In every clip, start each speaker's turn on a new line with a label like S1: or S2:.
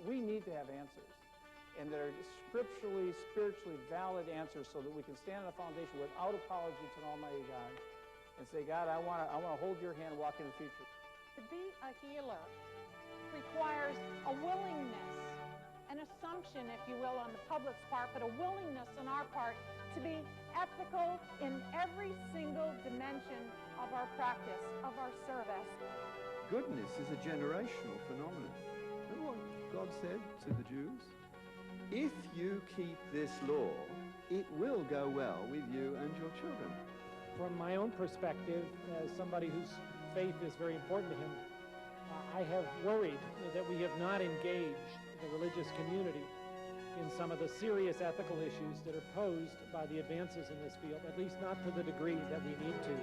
S1: We need to have answers, and that are scripturally, spiritually valid answers so that we can stand on a foundation without apology to an Almighty God and say, God, I want to hold your hand and walk in the future.
S2: To be a healer requires a willingness, an assumption, if you will, on the public's part, but a willingness on our part to be ethical in every single dimension of our practice, of our service.
S3: Goodness is a generational phenomenon. Remember what God said to the Jews? If you keep this law, it will go well with you and your children.
S4: From my own perspective, as somebody whose faith is very important to him, I have worried that we have not engaged the religious community in some of the serious ethical issues that are posed by the advances in this field, at least not to the degree that we need to.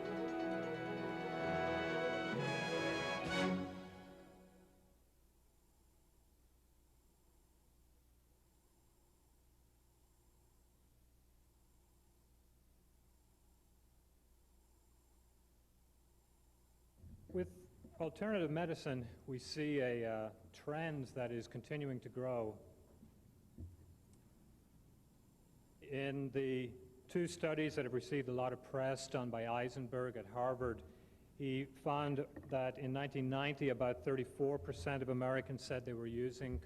S5: With alternative medicine, we see a trend that is continuing to grow. In the two studies that have received a lot of press done by Eisenberg at Harvard, he found that in 1990, about 34% of Americans said they were using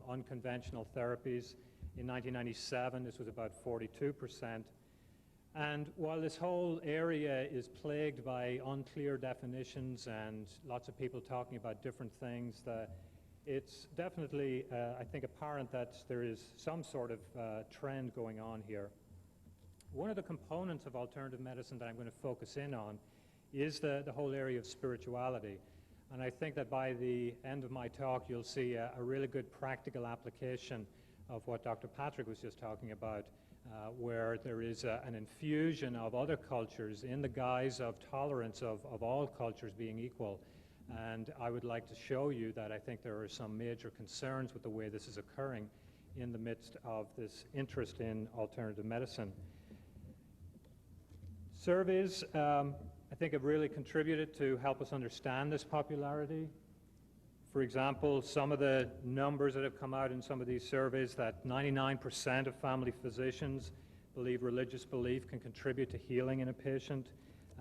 S5: unconventional therapies. In 1997, this was about 42%. And while this whole area is plagued by unclear definitions and lots of people talking about different things, it's definitely, I think, apparent that there is some sort of trend going on here. One of the components of alternative medicine that I'm going to focus in on is the whole area of spirituality. And I think that by the end of my talk, you'll see a really good practical application of what Dr. Patrick was just talking about, where there is an infusion of other cultures in the guise of tolerance of all cultures being equal. And I would like to show you that I think there are some major concerns with the way this is occurring in the midst of this interest in alternative medicine. Surveys, I think, have really contributed to help us understand this popularity. For example, some of the numbers that have come out in some of these surveys, that 99% of family physicians believe religious belief can contribute to healing in a patient.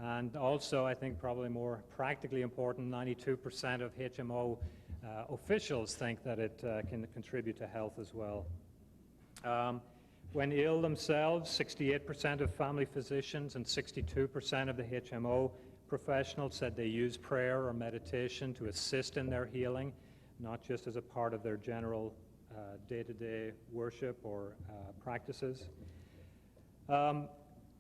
S5: And also, I think probably more practically important, 92% of HMO officials think that it can contribute to health as well. When ill themselves, 68% of family physicians and 62% of the HMO professionals said they use prayer or meditation to assist in their healing, not just as a part of their general day-to-day worship or practices.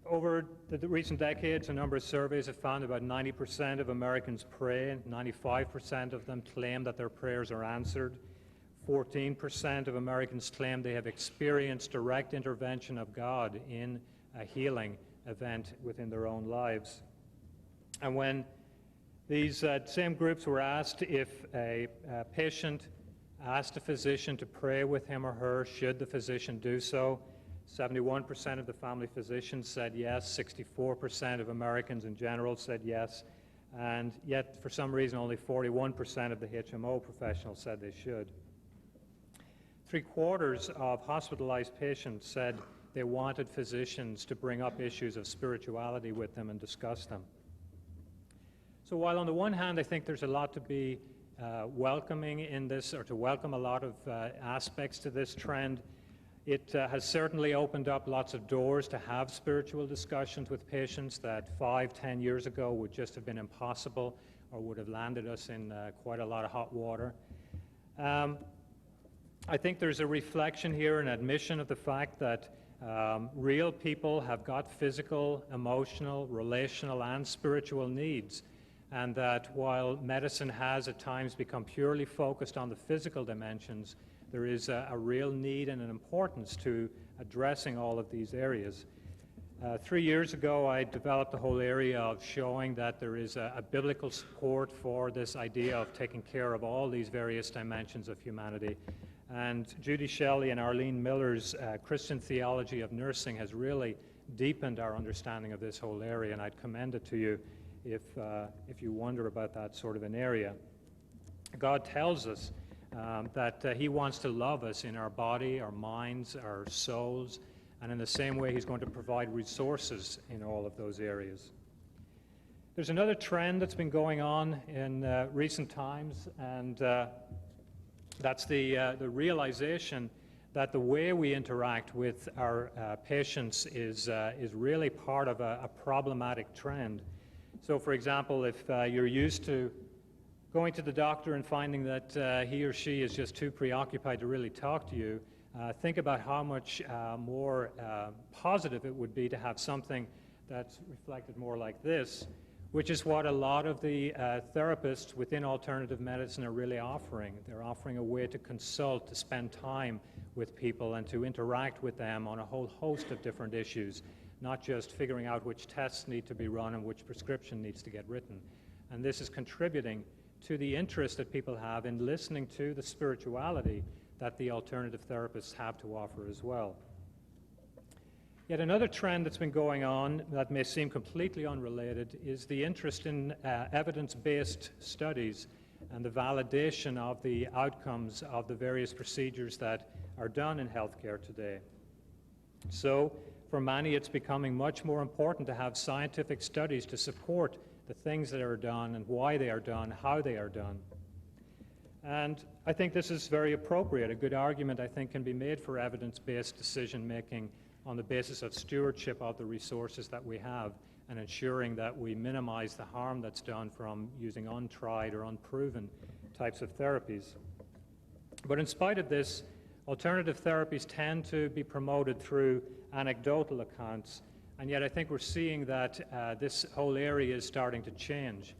S5: Over the recent decades, a number of surveys have found about 90% of Americans pray, 95% of them claim that their prayers are answered. 14% of Americans claim they have experienced direct intervention of God in a healing event within their own lives. And when these same groups were asked if a patient asked a physician to pray with him or her, should the physician do so? 71% of the family physicians said yes, 64% of Americans in general said yes, and yet for some reason only 41% of the HMO professionals said they should. 3/4 of hospitalized patients said they wanted physicians to bring up issues of spirituality with them and discuss them. So while on the one hand I think there's a lot to be welcoming in this, or to welcome a lot of aspects to this trend, it has certainly opened up lots of doors to have spiritual discussions with patients that 5-10 years ago would just have been impossible or would have landed us in quite a lot of hot water. I think there's a reflection here, an admission of the fact that real people have got physical, emotional, relational, and spiritual needs, and that while medicine has at times become purely focused on the physical dimensions, there is a real need and an importance to addressing all of these areas. 3 years ago, I developed the whole area of showing that there is a biblical support for this idea of taking care of all these various dimensions of humanity. And Judy Shelley and Arlene Miller's Christian theology of nursing has really deepened our understanding of this whole area, and I'd commend it to you if you wonder about that sort of an area. God tells us that he wants to love us in our body, our minds, our souls, and in the same way he's going to provide resources in all of those areas. There's another trend that's been going on in recent times, and that's the realization that the way we interact with our patients is really part of a problematic trend. So, for example, if you're used to going to the doctor and finding that he or she is just too preoccupied to really talk to you, think about how much more positive it would be to have something that's reflected more like this, which is what a lot of the therapists within alternative medicine are really offering. They're offering a way to consult, to spend time with people and to interact with them on a whole host of different issues, not just figuring out which tests need to be run and which prescription needs to get written. And this is contributing to the interest that people have in listening to the spirituality that the alternative therapists have to offer as well. Yet another trend that's been going on that may seem completely unrelated is the interest in evidence-based studies and the validation of the outcomes of the various procedures that are done in healthcare today. So, for many, it's becoming much more important to have scientific studies to support the things that are done and why they are done, how they are done. And I think this is very appropriate. A good argument, I think, can be made for evidence-based decision-making on the basis of stewardship of the resources that we have and ensuring that we minimize the harm that's done from using untried or unproven types of therapies. But in spite of this, alternative therapies tend to be promoted through anecdotal accounts, and yet I think we're seeing that this whole area is starting to change.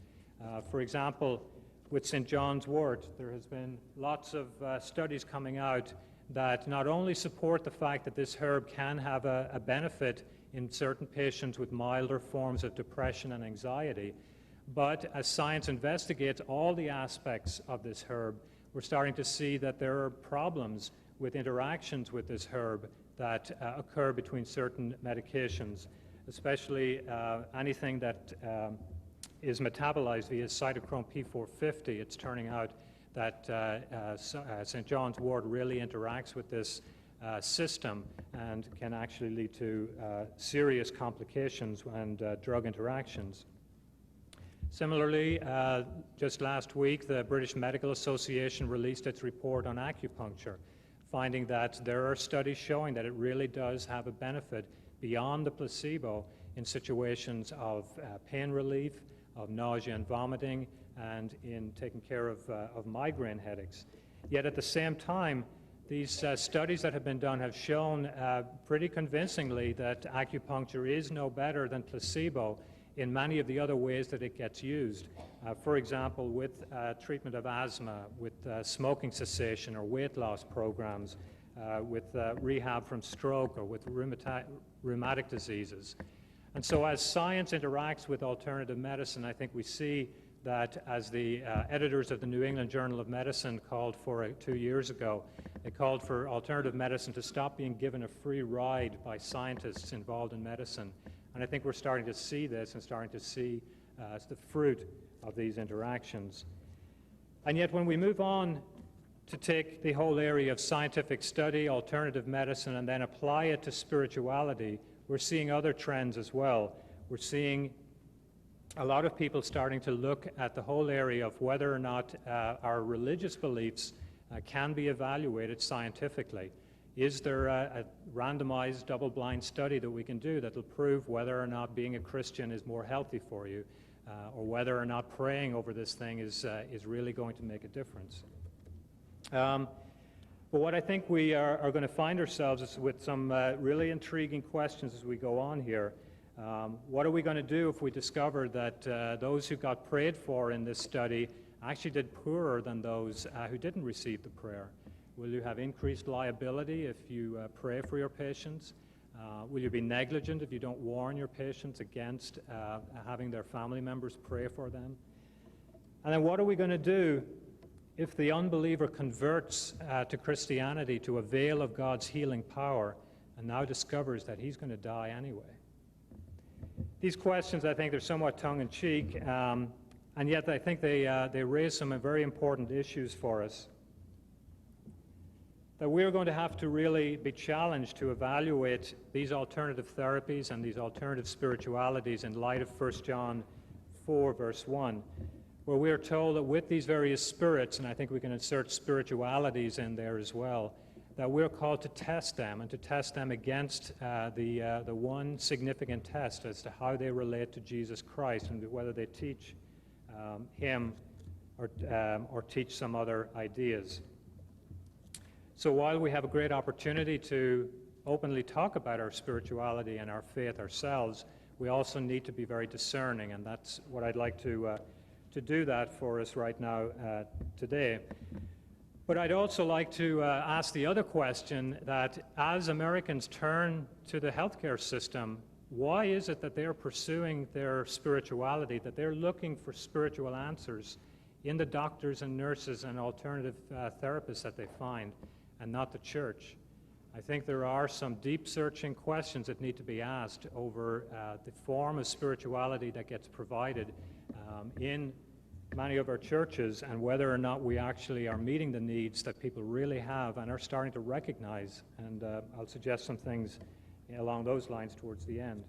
S5: For example, with St. John's wort, there has been lots of studies coming out that not only support the fact that this herb can have a benefit in certain patients with milder forms of depression and anxiety, but as science investigates all the aspects of this herb, we're starting to see that there are problems with interactions with this herb that occur between certain medications, especially anything that is metabolized via cytochrome P450. It's turning out that St. John's wort really interacts with this system and can actually lead to serious complications and drug interactions. Similarly, just last week, the British Medical Association released its report on acupuncture, finding that there are studies showing that it really does have a benefit beyond the placebo in situations of pain relief, of nausea and vomiting, and in taking care of migraine headaches. Yet at the same time, these studies that have been done have shown pretty convincingly that acupuncture is no better than placebo in many of the other ways that it gets used. For example, with treatment of asthma, with smoking cessation or weight loss programs, with rehab from stroke or with rheumatic diseases. And so as science interacts with alternative medicine, I think we see that as the editors of the New England Journal of Medicine called for 2 years ago, they called for alternative medicine to stop being given a free ride by scientists involved in medicine. And I think we're starting to see this and starting to see the fruit of these interactions. And yet when we move on to take the whole area of scientific study, alternative medicine, and then apply it to spirituality, we're seeing other trends as well. We're seeing a lot of people starting to look at the whole area of whether or not our religious beliefs can be evaluated scientifically. Is there a randomized double-blind study that we can do that will prove whether or not being a Christian is more healthy for you, or whether or not praying over this thing is really going to make a difference? But what I think we are going to find ourselves is with some really intriguing questions as we go on here. What are we going to do if we discover that those who got prayed for in this study actually did poorer than those who didn't receive the prayer? Will you have increased liability if you pray for your patients? Will you be negligent if you don't warn your patients against having their family members pray for them? And then what are we going to do if the unbeliever converts to Christianity to avail of God's healing power and now discovers that he's going to die anyway? These questions, I think, they're somewhat tongue-in-cheek, and yet I think they raise some very important issues for us. that we're going to have to really be challenged to evaluate these alternative therapies and these alternative spiritualities in light of 1 John 4, verse 1, where we are told that with these various spirits, and I think we can insert spiritualities in there as well, that we're called to test them and to test them against the one significant test as to how they relate to Jesus Christ and whether they teach him or teach some other ideas. So while we have a great opportunity to openly talk about our spirituality and our faith ourselves, we also need to be very discerning, and that's what I'd like to do that for us right now today. But I'd also like to ask the other question, that as Americans turn to the healthcare system, why is it that they're pursuing their spirituality, that they're looking for spiritual answers in the doctors and nurses and alternative therapists that they find, and not the church? I think there are some deep searching questions that need to be asked over the form of spirituality that gets provided in many of our churches, and whether or not we actually are meeting the needs that people really have and are starting to recognize. And I'll suggest some things along those lines towards the end.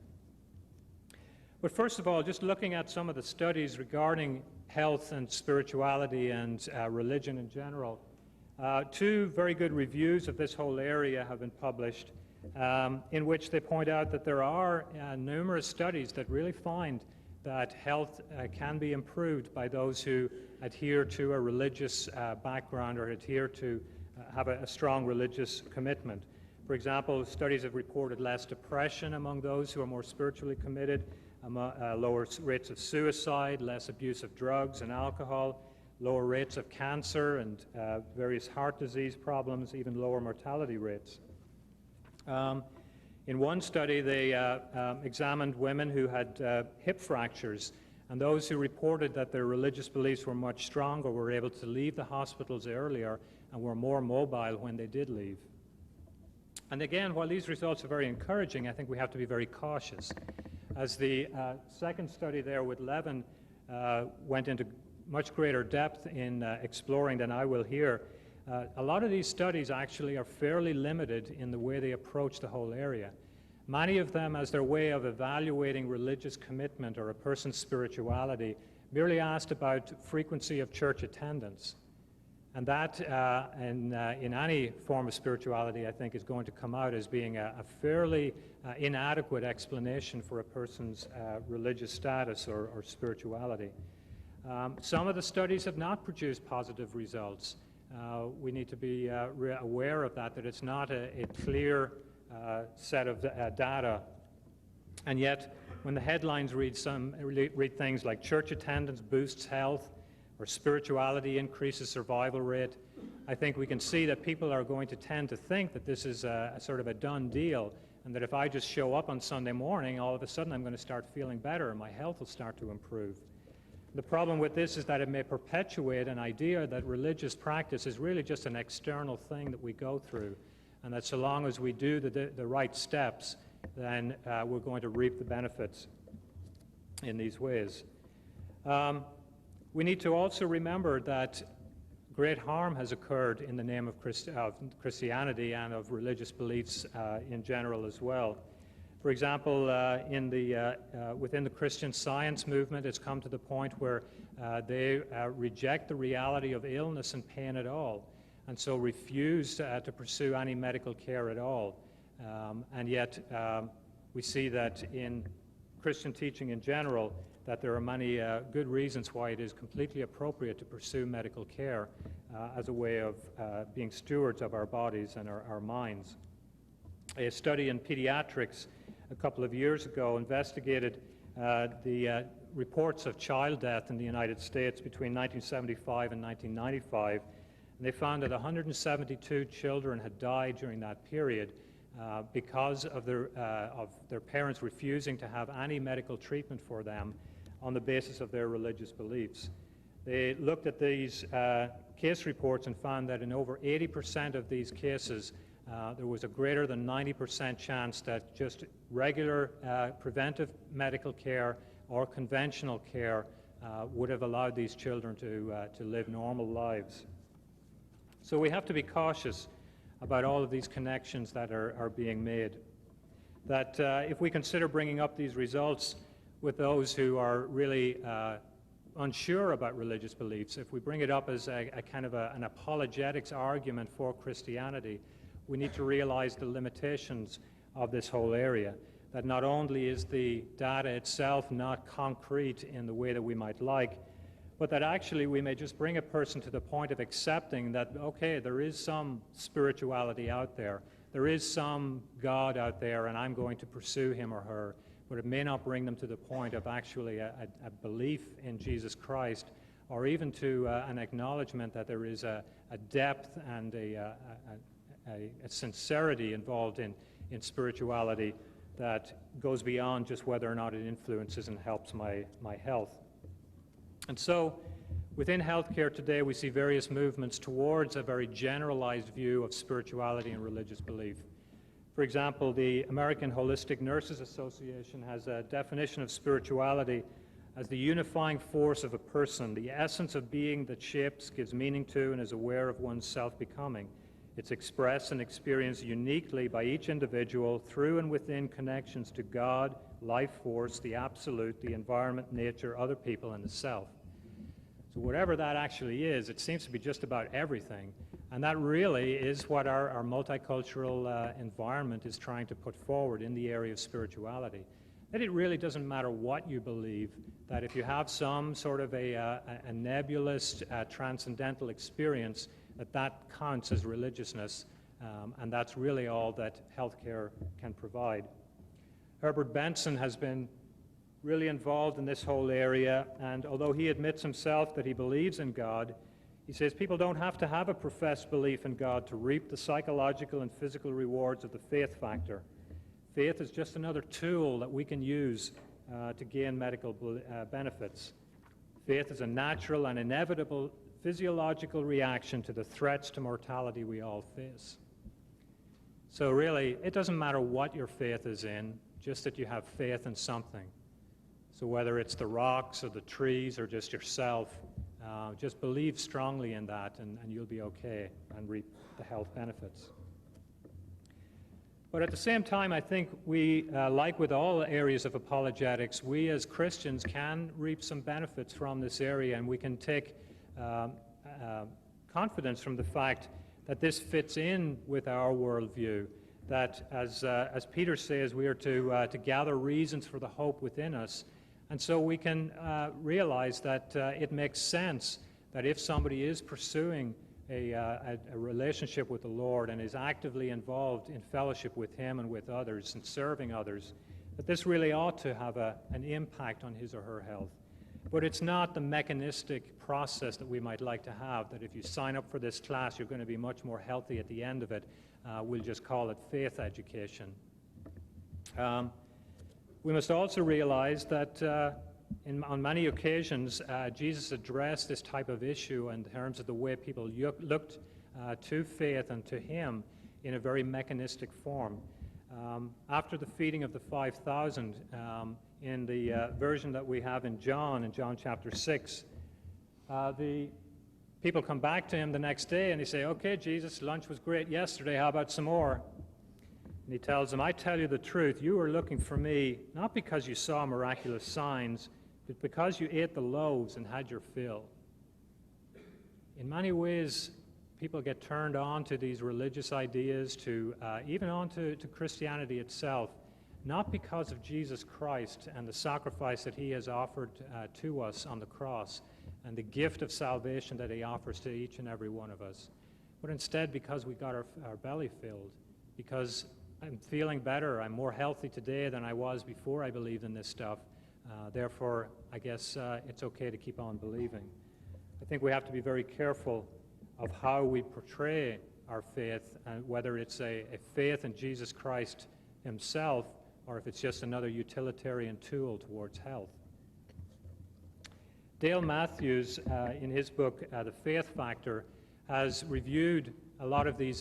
S5: But first of all, just looking at some of the studies regarding health and spirituality and religion in general, two very good reviews of this whole area have been published, in which they point out that there are numerous studies that really find that health can be improved by those who adhere to a religious background or adhere to have a strong religious commitment. For example, studies have reported less depression among those who are more spiritually committed, lower rates of suicide, less abuse of drugs and alcohol, lower rates of cancer and various heart disease problems, even lower mortality rates. In one study, they examined women who had hip fractures, and those who reported that their religious beliefs were much stronger were able to leave the hospitals earlier and were more mobile when they did leave. And again, while these results are very encouraging, I think we have to be very cautious. As the second study there with Levin went into much greater depth in exploring than I will here, a lot of these studies actually are fairly limited in the way they approach the whole area. Many of them, as their way of evaluating religious commitment or a person's spirituality, merely asked about frequency of church attendance. And that, in any form of spirituality, I think is going to come out as being a fairly inadequate explanation for a person's religious status or spirituality. Some of the studies have not produced positive results. We need to be aware of that it's not a clear set of data. And yet, when the headlines read things like church attendance boosts health, or spirituality increases survival rate, I think we can see that people are going to tend to think that this is a sort of a done deal, and that if I just show up on Sunday morning, all of a sudden I'm going to start feeling better and my health will start to improve. The problem with this is that it may perpetuate an idea that religious practice is really just an external thing that we go through, and that so long as we do the right steps, then we're going to reap the benefits in these ways. We need to also remember that great harm has occurred in the name of Christianity and of religious beliefs in general as well. For example, within the Christian Science movement, it's come to the point where they reject the reality of illness and pain at all, and so refuse to pursue any medical care at all. And yet, we see that in Christian teaching in general, that there are many good reasons why it is completely appropriate to pursue medical care as a way of being stewards of our bodies and our minds. A study in pediatrics a couple of years ago investigated the reports of child death in the United States between 1975 and 1995, and they found that 172 children had died during that period because of their parents refusing to have any medical treatment for them on the basis of their religious beliefs. They looked at these case reports and found that in over 80% of these cases, there was a greater than 90% chance that just regular preventive medical care or conventional care would have allowed these children to live normal lives. So we have to be cautious about all of these connections that are being made. That if we consider bringing up these results with those who are really unsure about religious beliefs, if we bring it up as a kind of an apologetics argument for Christianity, we need to realize the limitations of this whole area. That not only is the data itself not concrete in the way that we might like, but that actually we may just bring a person to the point of accepting that, okay, there is some spirituality out there. There is some God out there, and I'm going to pursue him or her. But it may not bring them to the point of actually a belief in Jesus Christ, or even to an acknowledgement that there is a depth and a sincerity involved in spirituality that goes beyond just whether or not it influences and helps my health. And so within healthcare today, we see various movements towards a very generalized view of spirituality and religious belief. For example, the American Holistic Nurses Association has a definition of spirituality as the unifying force of a person, the essence of being that shapes, gives meaning to, and is aware of one's self-becoming. It's expressed and experienced uniquely by each individual through and within connections to God, life force, the absolute, the environment, nature, other people, and the self. So whatever that actually is, it seems to be just about everything. And that really is what our multicultural environment is trying to put forward in the area of spirituality. That it really doesn't matter what you believe, that if you have some sort of a nebulous, transcendental experience, that counts as religiousness, and that's really all that healthcare can provide. Herbert Benson has been really involved in this whole area, and although he admits himself that he believes in God, he says people don't have to have a professed belief in God to reap the psychological and physical rewards of the faith factor. Faith is just another tool that we can use to gain medical benefits. Faith is a natural and inevitable physiological reaction to the threats to mortality we all face. So really, it doesn't matter what your faith is in, just that you have faith in something. So whether it's the rocks or the trees or just yourself, just believe strongly in that and you'll be okay and reap the health benefits. But at the same time, I think we, like with all areas of apologetics, we as Christians can reap some benefits from this area, and we can take confidence from the fact that this fits in with our worldview, that as Peter says, we are to gather reasons for the hope within us. And so we can realize that it makes sense that if somebody is pursuing a relationship with the Lord and is actively involved in fellowship with him and with others and serving others, that this really ought to have an impact on his or her health. But it's not the mechanistic process that we might like to have, that if you sign up for this class, you're going to be much more healthy at the end of it. We'll just call it faith education. We must also realize that on many occasions, Jesus addressed this type of issue in terms of the way people looked to faith and to him in a very mechanistic form. After the feeding of the 5,000, in the version that we have in John chapter 6, the people come back to him the next day and they say, okay, Jesus, lunch was great yesterday, how about some more? And he tells them, I tell you the truth, you are looking for me not because you saw miraculous signs, but because you ate the loaves and had your fill. In many ways, people get turned on to these religious ideas, even on to Christianity itself, not because of Jesus Christ and the sacrifice that he has offered to us on the cross and the gift of salvation that he offers to each and every one of us, but instead because we got our belly filled, because I'm feeling better, I'm more healthy today than I was before I believed in this stuff. Therefore, I guess it's okay to keep on believing. I think we have to be very careful of how we portray our faith, and whether it's a faith in Jesus Christ himself or if it's just another utilitarian tool towards health. Dale Matthews, in his book, The Faith Factor, has reviewed a lot of these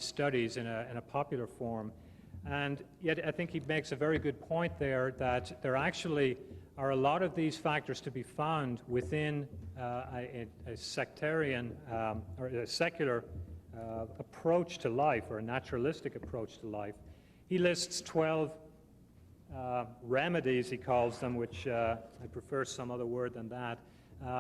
S5: studies in a popular form, and yet I think he makes a very good point there that there actually are a lot of these factors to be found within a sectarian or a secular approach to life, or a naturalistic approach to life. He lists 12 remedies, he calls them, which I prefer some other word than that.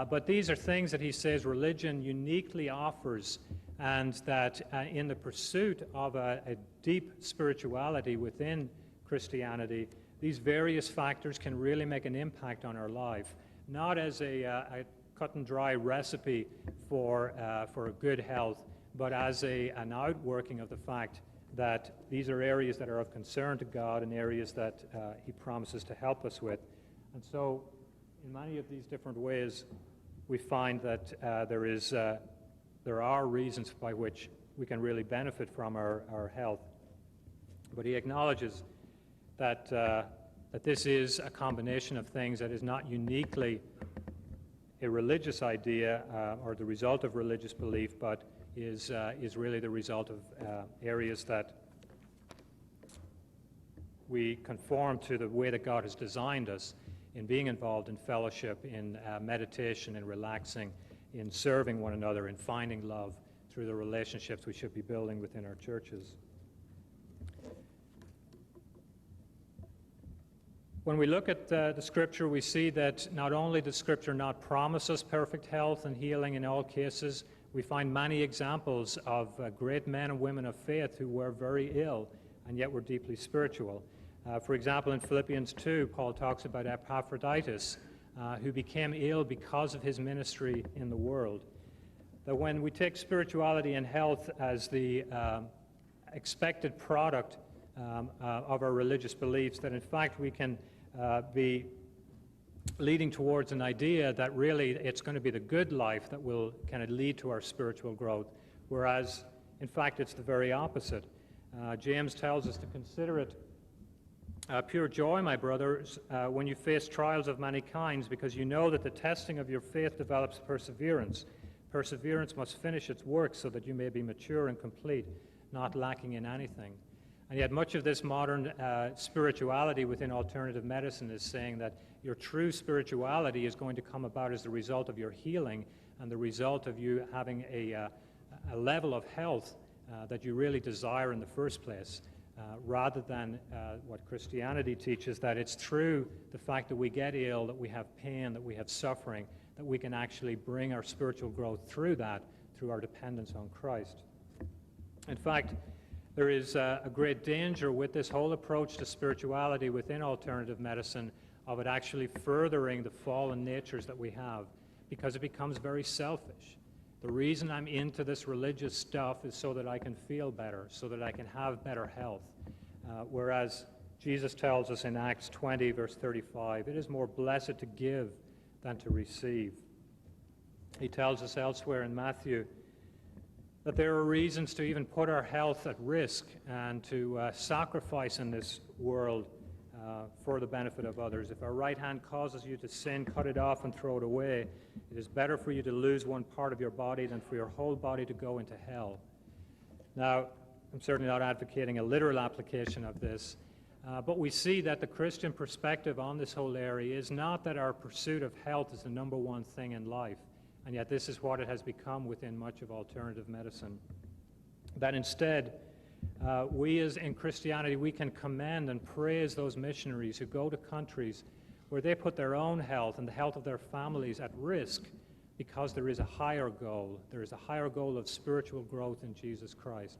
S5: But these are things that he says religion uniquely offers, and that in the pursuit of a deep spirituality within Christianity, these various factors can really make an impact on our life, not as a cut and dry recipe for a good health, but as an outworking of the fact that these are areas that are of concern to God and areas that he promises to help us with. And so in many of these different ways, we find that there are reasons by which we can really benefit from our health. But he acknowledges that this is a combination of things that is not uniquely a religious idea or the result of religious belief, but is really the result of areas that we conform to the way that God has designed us in being involved in fellowship, in meditation, in relaxing, in serving one another, in finding love through the relationships we should be building within our churches. When we look at the Scripture, we see that not only does Scripture not promise us perfect health and healing in all cases, we find many examples of great men and women of faith who were very ill and yet were deeply spiritual. For example, in Philippians 2, Paul talks about Epaphroditus, who became ill because of his ministry in the world. That when we take spirituality and health as the expected product of our religious beliefs, that in fact we can be leading towards an idea that really it's going to be the good life that will kind of lead to our spiritual growth, whereas in fact it's the very opposite. James tells us to consider it pure joy, my brothers, when you face trials of many kinds, because you know that the testing of your faith develops perseverance. Perseverance must finish its work so that you may be mature and complete, not lacking in anything. And yet much of this modern spirituality within alternative medicine is saying that your true spirituality is going to come about as the result of your healing and the result of you having a level of health that you really desire in the first place, rather than what Christianity teaches, that it's through the fact that we get ill, that we have pain, that we have suffering, that we can actually bring our spiritual growth through that, through our dependence on Christ. In fact, there is a great danger with this whole approach to spirituality within alternative medicine of it actually furthering the fallen natures that we have, because it becomes very selfish. The reason I'm into this religious stuff is so that I can feel better, so that I can have better health. Whereas Jesus tells us in Acts 20, verse 35, it is more blessed to give than to receive. He tells us elsewhere in Matthew that there are reasons to even put our health at risk and to sacrifice in this world for the benefit of others. If our right hand causes you to sin, cut it off and throw it away. It is better for you to lose one part of your body than for your whole body to go into hell. Now, I'm certainly not advocating a literal application of this, but we see that the Christian perspective on this whole area is not that our pursuit of health is the number one thing in life, and yet this is what it has become within much of alternative medicine. That instead, we as in Christianity, we can commend and praise those missionaries who go to countries where they put their own health and the health of their families at risk because there is a higher goal. There is a higher goal of spiritual growth in Jesus Christ.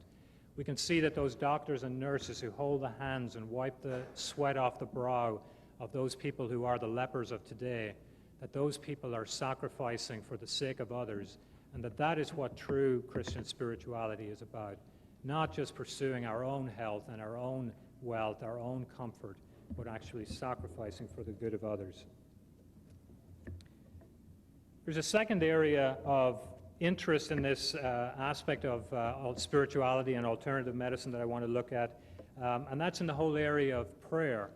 S5: We can see that those doctors and nurses who hold the hands and wipe the sweat off the brow of those people who are the lepers of today, that those people are sacrificing for the sake of others, and that is what true Christian spirituality is about. Not just pursuing our own health and our own wealth, our own comfort, but actually sacrificing for the good of others. There's a second area of interest in this aspect of spirituality and alternative medicine that I want to look at, and that's in the whole area of prayer.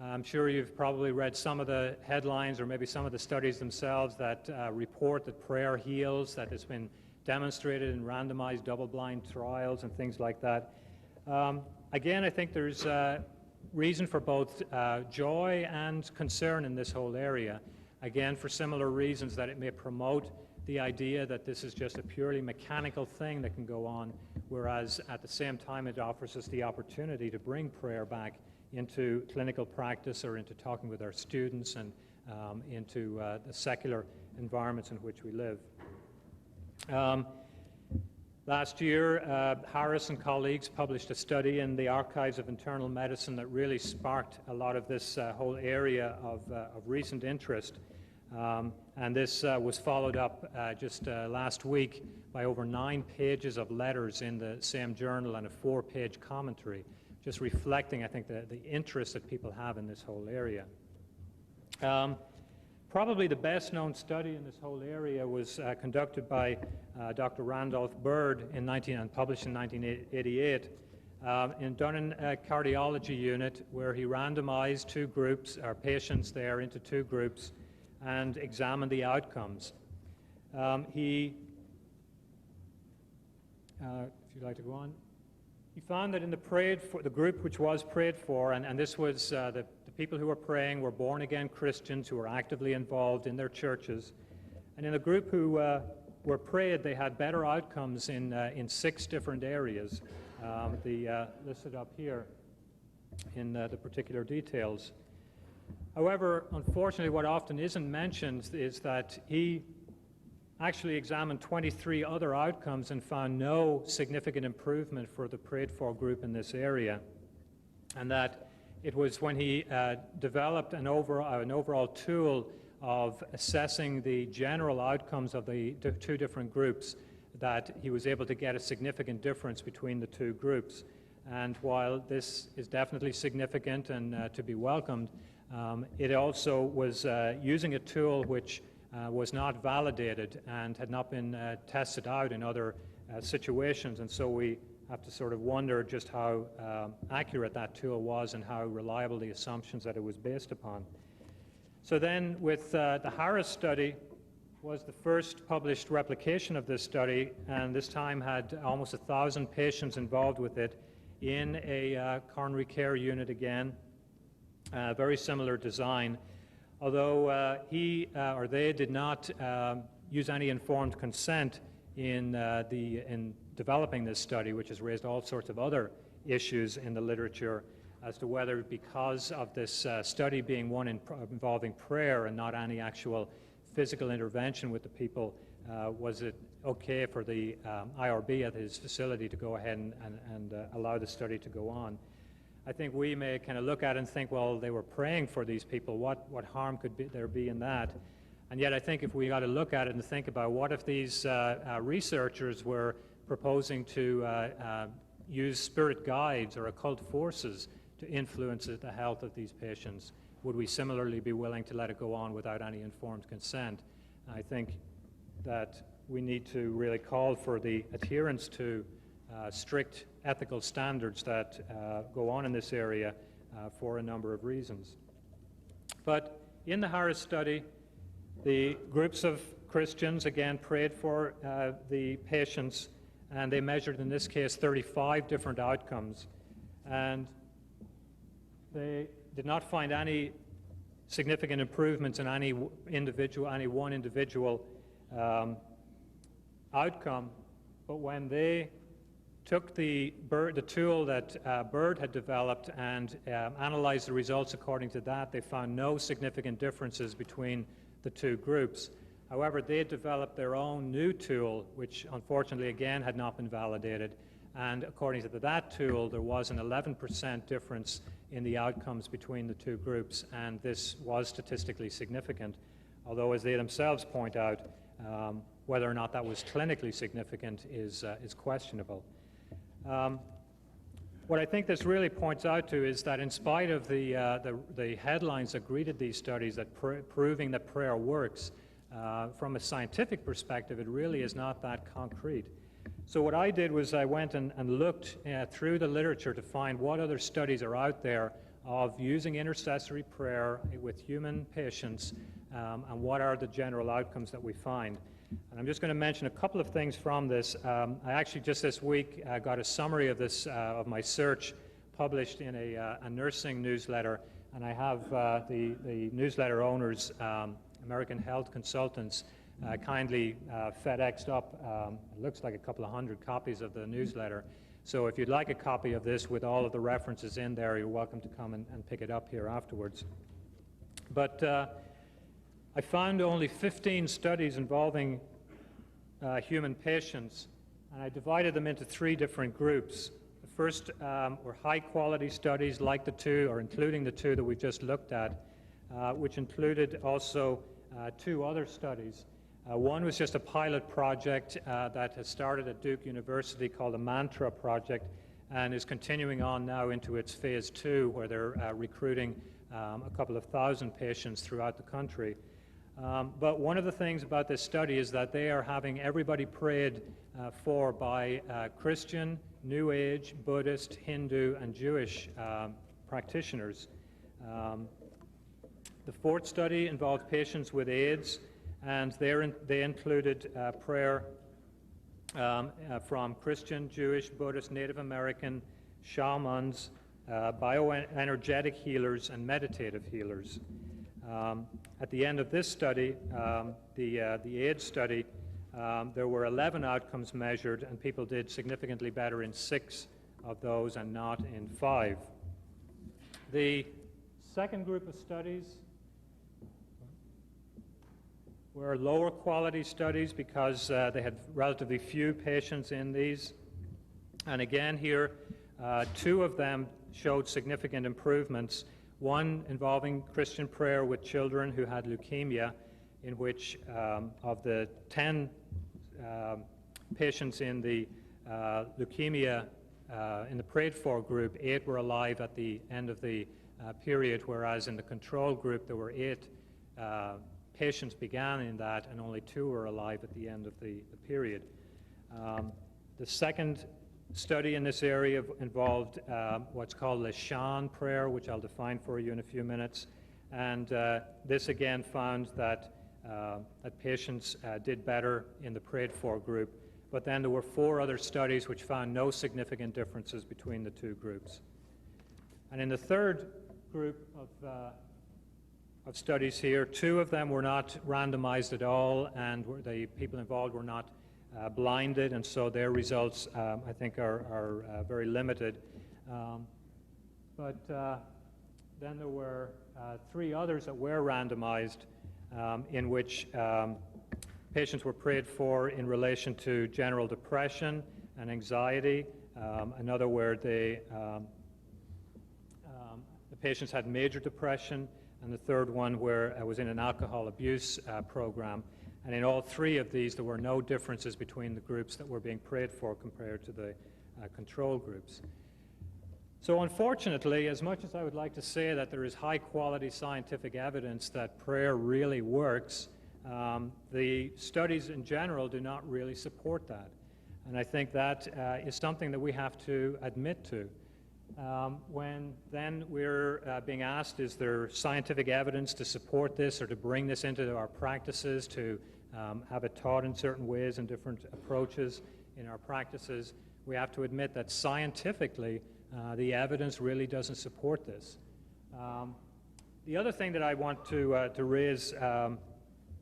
S5: I'm sure you've probably read some of the headlines or maybe some of the studies themselves that report that prayer heals, that it's been demonstrated in randomized double-blind trials and things like that. Again, I think there's reason for both joy and concern in this whole area. Again, for similar reasons, that it may promote the idea that this is just a purely mechanical thing that can go on, whereas at the same time it offers us the opportunity to bring prayer back into clinical practice or into talking with our students and into the secular environments in which we live. Last year, Harris and colleagues published a study in the Archives of Internal Medicine that really sparked a lot of this whole area of recent interest. And this was followed up just last week by over 9 pages of letters in the same journal and a 4-page commentary, just reflecting, I think, the interest that people have in this whole area. Probably the best-known study in this whole area was conducted by Dr. Randolph Bird and published in 1988, done in a cardiology unit where he randomized 2 groups, or patients there, into 2 groups and examined the outcomes. If you'd like to go on. He found that in the group which was prayed for, and this was the people who were praying were born-again Christians who were actively involved in their churches. And in the group who were prayed, they had better outcomes in 6 different areas, listed up here in the particular details. However, unfortunately, what often isn't mentioned is that he actually examined 23 other outcomes and found no significant improvement for the prayed-for group in this area, and that it was when he developed an overall tool of assessing the general outcomes of the 2 different groups that he was able to get a significant difference between the 2 groups. And while this is definitely significant and to be welcomed, it also was using a tool which was not validated and had not been tested out in other situations, and so we have to sort of wonder just how accurate that tool was and how reliable the assumptions that it was based upon. So then with the Harris study was the first published replication of this study, and this time had almost 1,000 patients involved with it in a coronary care unit again, very similar design. Although he or they did not use any informed consent in developing this study, which has raised all sorts of other issues in the literature as to whether, because of this study being one involving prayer and not any actual physical intervention with the people, was it okay for the IRB at his facility to go ahead and allow the study to go on. I think we may kind of look at it and think, well, they were praying for these people. What harm could there be in that? And yet I think if we got to look at it and think about what if these researchers were proposing to use spirit guides or occult forces to influence the health of these patients, would we similarly be willing to let it go on without any informed consent? I think that we need to really call for the adherence to strict ethical standards that go on in this area for a number of reasons. But in the Harris study, the groups of Christians again prayed for the patients, and they measured in this case 35 different outcomes, and they did not find any significant improvements in any one individual outcome. But when they took the tool that Bird had developed and analyzed the results according to that, they found no significant differences between the 2 groups. However, they developed their own new tool, which unfortunately again had not been validated, and according to that tool there was an 11% difference in the outcomes between the 2 groups, and this was statistically significant, although as they themselves point out, whether or not that was clinically significant is questionable. What I think this really points out to is that in spite of the headlines that greeted these studies, that proving that prayer works, from a scientific perspective, it really is not that concrete. So what I did was I went and looked through the literature to find what other studies are out there of using intercessory prayer with human patients, and what are the general outcomes that we find. And I'm just going to mention a couple of things from this. I actually just this week got a summary of this, of my search, published in a nursing newsletter, and I have the newsletter owners, American Health Consultants, kindly FedExed up, it looks like a couple of hundred copies of the newsletter. So if you'd like a copy of this with all of the references in there, you're welcome to come and pick it up here afterwards. But I found only 15 studies involving human patients, and I divided them into 3 different groups. The first were high-quality studies like the 2, or including the 2 that we just looked at, which included also 2 other studies. One was just a pilot project that has started at Duke University called the Mantra Project and is continuing on now into its phase 2, where they're recruiting a couple of thousand patients throughout the country. But one of the things about this study is that they are having everybody prayed for by Christian, New Age, Buddhist, Hindu, and Jewish practitioners. The 4th study involved patients with AIDS, and they included prayer from Christian, Jewish, Buddhist, Native American, shamans, bioenergetic healers, and meditative healers. At the end of this study, the AIDS study, there were 11 outcomes measured, and people did significantly better in 6 of those and not in 5. The second group of studies were lower quality studies because they had relatively few patients in these. And again here, 2 of them showed significant improvements. One involving Christian prayer with children who had leukemia, in which of the 10 patients in the leukemia in the prayed for group, 8 were alive at the end of the period, whereas in the control group there were 8 patients began in that, and only 2 were alive at the end of the period. The second study in this area involved what's called Lishan prayer, which I'll define for you in a few minutes. And this again found that patients did better in the prayed for group. But then there were 4 other studies which found no significant differences between the 2 groups. And in the third group of studies here, 2 of them were not randomized at all, and the people involved were not blinded, and so their results, I think, are very limited. But then there were 3 others that were randomized, in which patients were prayed for in relation to general depression and anxiety. Another where the patients had major depression, and the third one where I was in an alcohol abuse program. And in all 3 of these, there were no differences between the groups that were being prayed for compared to the control groups. So unfortunately, as much as I would like to say that there is high-quality scientific evidence that prayer really works, the studies in general do not really support that. And I think that is something that we have to admit to. When then we're being asked, is there scientific evidence to support this or to bring this into our practices, to have it taught in certain ways and different approaches in our practices, we have to admit that scientifically the evidence really doesn't support this. The other thing that I want to raise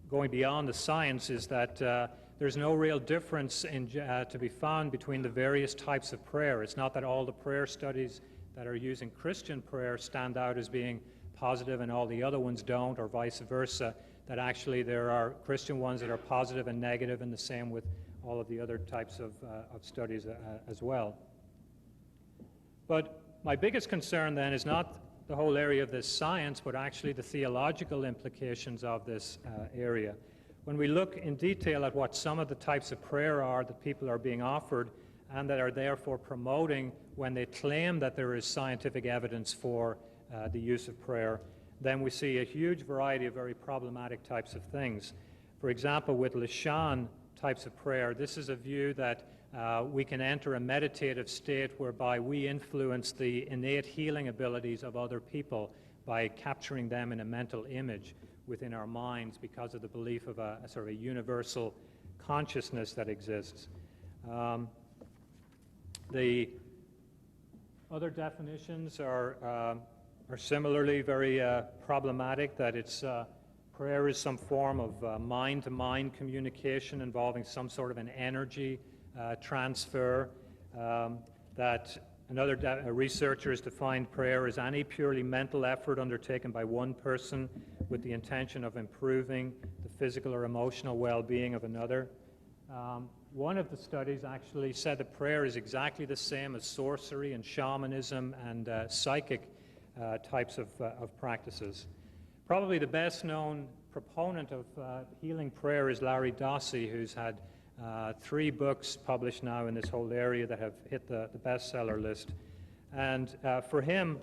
S5: going beyond the science is that there's no real difference to be found between the various types of prayer. It's not that all the prayer studies that are using Christian prayer stand out as being positive and all the other ones don't, or vice versa, that actually there are Christian ones that are positive and negative, and the same with all of the other types of studies as well. But my biggest concern then is not the whole area of this science, but actually the theological implications of this area. When we look in detail at what some of the types of prayer are that people are being offered and that are therefore promoting when they claim that there is scientific evidence for the use of prayer, then we see a huge variety of very problematic types of things. For example, with Lishan types of prayer, this is a view that we can enter a meditative state whereby we influence the innate healing abilities of other people by capturing them in a mental image within our minds because of the belief of a sort of a universal consciousness that exists. The other definitions are similarly very problematic, that it's prayer is some form of mind-to-mind communication involving some sort of an energy transfer. That another researcher has defined prayer as any purely mental effort undertaken by one person with the intention of improving the physical or emotional well-being of another. One of the studies actually said that prayer is exactly the same as sorcery and shamanism and psychic types of practices. Probably the best-known proponent of healing prayer is Larry Dossey, who's had 3 books published now in this whole area that have hit the bestseller list. And for him,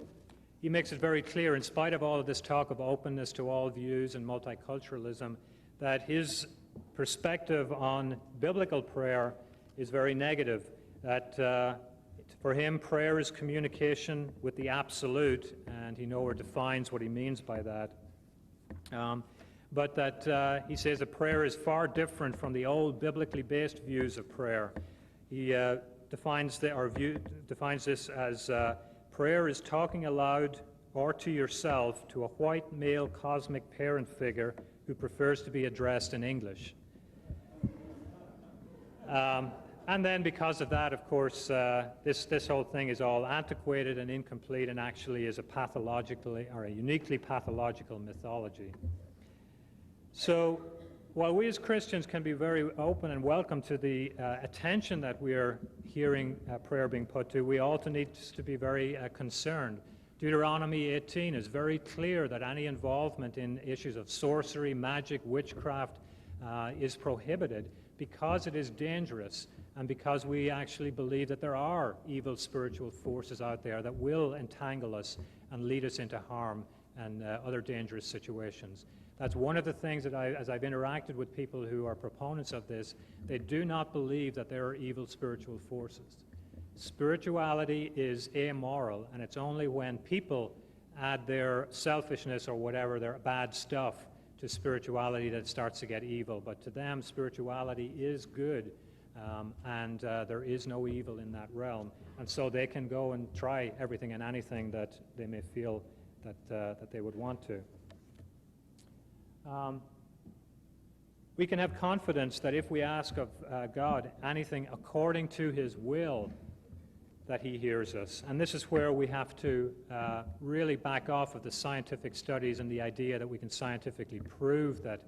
S5: he makes it very clear, in spite of all of this talk of openness to all views and multiculturalism, that his perspective on biblical prayer is very negative, that for him prayer is communication with the absolute, and he nowhere defines what he means by that. But that he says that prayer is far different from the old biblically based views of prayer. He defines this as prayer is talking aloud or to yourself to a white male cosmic parent figure who prefers to be addressed in English. And then because of that, of course, this whole thing is all antiquated and incomplete and actually is a pathologically or a uniquely pathological mythology. So while we as Christians can be very open and welcome to the attention that we are hearing prayer being put to, we also need to be very concerned. Deuteronomy 18 is very clear that any involvement in issues of sorcery, magic, witchcraft is prohibited because it is dangerous and because we actually believe that there are evil spiritual forces out there that will entangle us and lead us into harm and other dangerous situations. That's one of the things that as I've interacted with people who are proponents of this, they do not believe that there are evil spiritual forces. Spirituality is amoral, and it's only when people add their selfishness or whatever, their bad stuff, to spirituality that it starts to get evil. But to them, spirituality is good, and there is no evil in that realm. And so they can go and try everything and anything that they may feel that they would want to. We can have confidence that if we ask of God anything according to His will, that He hears us. And this is where we have to really back off of the scientific studies and the idea that we can scientifically prove that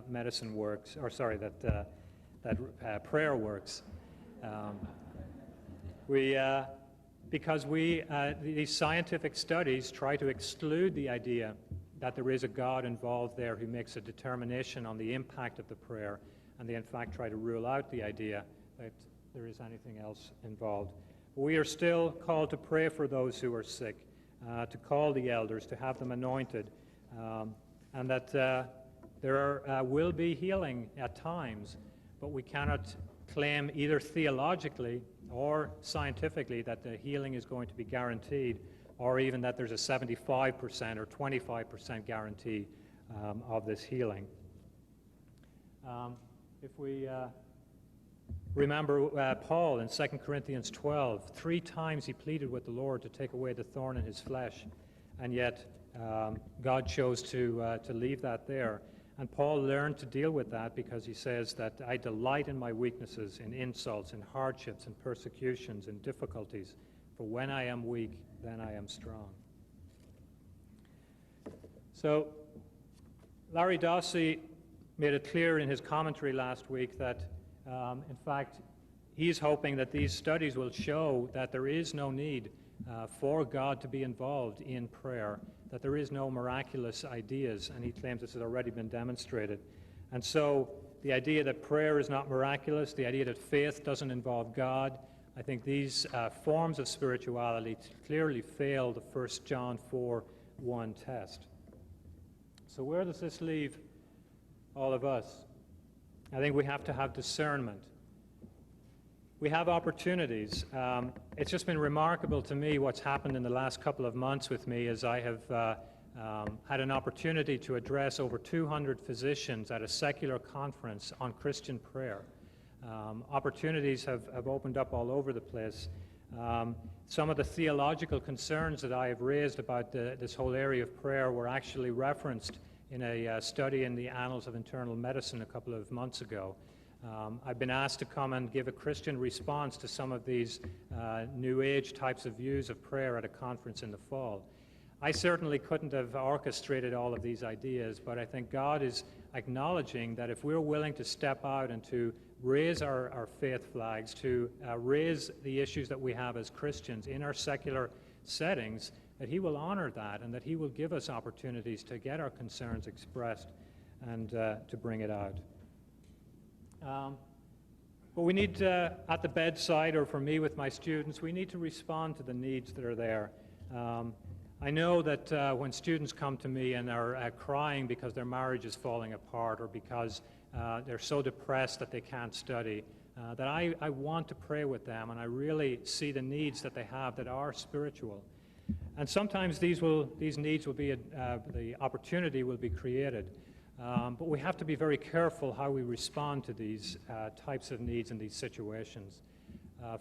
S5: medicine works, or sorry, that prayer works. Because these scientific studies try to exclude the idea that there is a God involved there who makes a determination on the impact of the prayer, and they in fact try to rule out the idea that there is anything else involved. We are still called to pray for those who are sick, to call the elders, to have them anointed, and that there will be healing at times, but we cannot claim either theologically or scientifically that the healing is going to be guaranteed, or even that there's a 75% or 25% guarantee of this healing. If we remember Paul in 2 Corinthians 12, 3 times he pleaded with the Lord to take away the thorn in his flesh, and yet God chose to leave that there. And Paul learned to deal with that because he says that I delight in my weaknesses, in insults, in hardships, in persecutions, in difficulties, for when I am weak, then I am strong. So Larry Dossey made it clear in his commentary last week that, in fact, he's hoping that these studies will show that there is no need for God to be involved in prayer, that there is no miraculous ideas, and he claims this has already been demonstrated. And so the idea that prayer is not miraculous, the idea that faith doesn't involve God, I think these forms of spirituality clearly fail the 1 John 4:1 test. So where does this leave all of us? I think we have to have discernment. We have opportunities. It's just been remarkable to me what's happened in the last couple of months with me as I have had an opportunity to address over 200 physicians at a secular conference on Christian prayer. Opportunities have opened up all over the place. Some of the theological concerns that I have raised about this whole area of prayer were actually referenced in a study in the Annals of Internal Medicine a couple of months ago. I've been asked to come and give a Christian response to some of these New Age types of views of prayer at a conference in the fall. I certainly couldn't have orchestrated all of these ideas, but I think God is acknowledging that if we're willing to step out and to raise our faith flags, to raise the issues that we have as Christians in our secular settings, that He will honor that and that He will give us opportunities to get our concerns expressed and to bring it out. But we need, at the bedside, or for me with my students, we need to respond to the needs that are there. I know that when students come to me and are crying because their marriage is falling apart or because they're so depressed that they can't study, that I want to pray with them, and I really see the needs that they have that are spiritual. And sometimes these needs will be, the opportunity will be created. But we have to be very careful how we respond to these types of needs in these situations.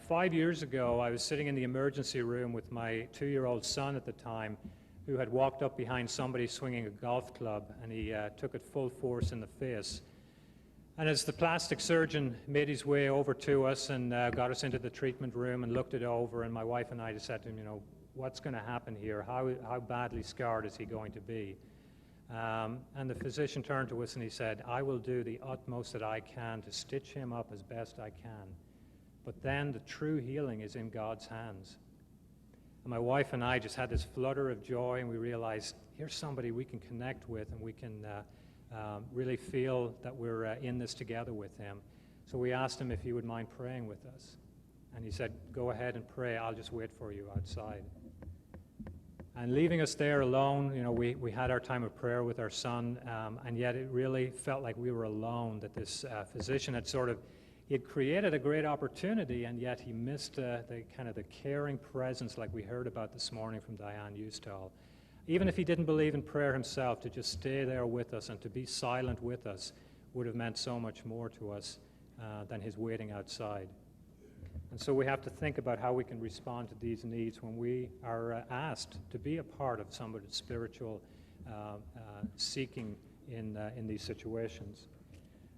S5: 5 years ago, I was sitting in the emergency room with my 2-year-old son at the time, who had walked up behind somebody swinging a golf club, and he took it full force in the face. And as the plastic surgeon made his way over to us and got us into the treatment room and looked it over, and my wife and I just said to him, what's going to happen here? How badly scarred is he going to be? And the physician turned to us and he said, I will do the utmost that I can to stitch him up as best I can. But then the true healing is in God's hands. And my wife and I just had this flutter of joy, and we realized, here's somebody we can connect with, and we can really feel that we're in this together with him. So we asked him if he would mind praying with us. And he said, go ahead and pray. I'll just wait for you outside. And leaving us there alone, we had our time of prayer with our son, and yet it really felt like we were alone, that this physician had he had created a great opportunity, and yet he missed the caring presence like we heard about this morning from Diane Eustall. Even if he didn't believe in prayer himself, to just stay there with us and to be silent with us would have meant so much more to us than his waiting outside. And so we have to think about how we can respond to these needs when we are asked to be a part of somebody's spiritual seeking in these situations.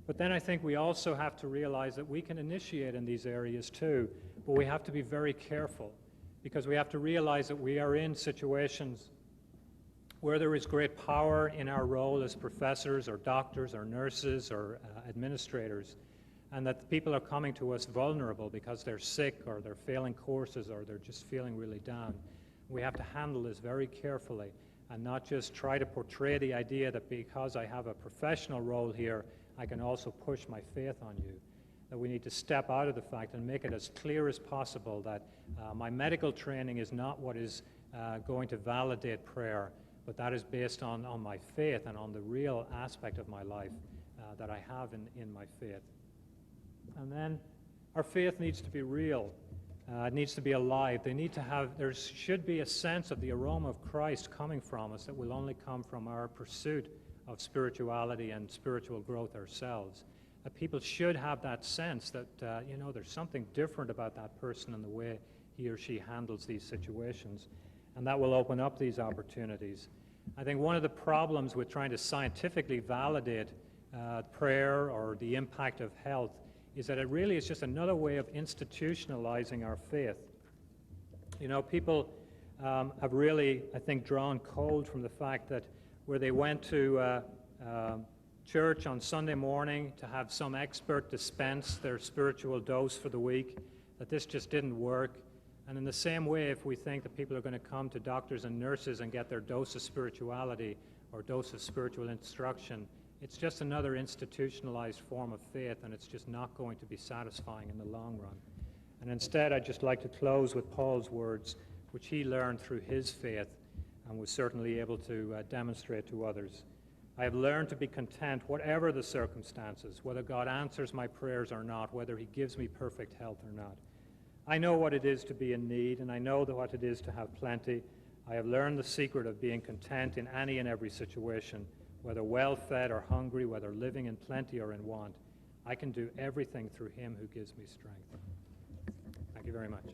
S5: But then I think we also have to realize that we can initiate in these areas too, but we have to be very careful, because we have to realize that we are in situations where there is great power in our role as professors or doctors or nurses or administrators, and that the people are coming to us vulnerable because they're sick or they're failing courses or they're just feeling really down. We have to handle this very carefully and not just try to portray the idea that because I have a professional role here, I can also push my faith on you. That we need to step out of the fact and make it as clear as possible that my medical training is not what is going to validate prayer, but that is based on my faith and on the real aspect of my life that I have in my faith. And then our faith needs to be real. It needs to be alive. There should be a sense of the aroma of Christ coming from us that will only come from our pursuit of spirituality and spiritual growth ourselves. People should have that sense that, there's something different about that person and the way he or she handles these situations. And that will open up these opportunities. I think one of the problems with trying to scientifically validate prayer or the impact of health is that it really is just another way of institutionalizing our faith. People have really, I think, drawn cold from the fact that where they went to church on Sunday morning to have some expert dispense their spiritual dose for the week, that this just didn't work. And in the same way, if we think that people are going to come to doctors and nurses and get their dose of spirituality or dose of spiritual instruction, it's just another institutionalized form of faith, and it's just not going to be satisfying in the long run. And instead, I'd just like to close with Paul's words, which he learned through his faith and was certainly able to demonstrate to others. I have learned to be content whatever the circumstances, whether God answers my prayers or not, whether he gives me perfect health or not. I know what it is to be in need, and I know what it is to have plenty. I have learned the secret of being content in any and every situation, whether well-fed or hungry, whether living in plenty or in want. I can do everything through him who gives me strength. Thank you very much.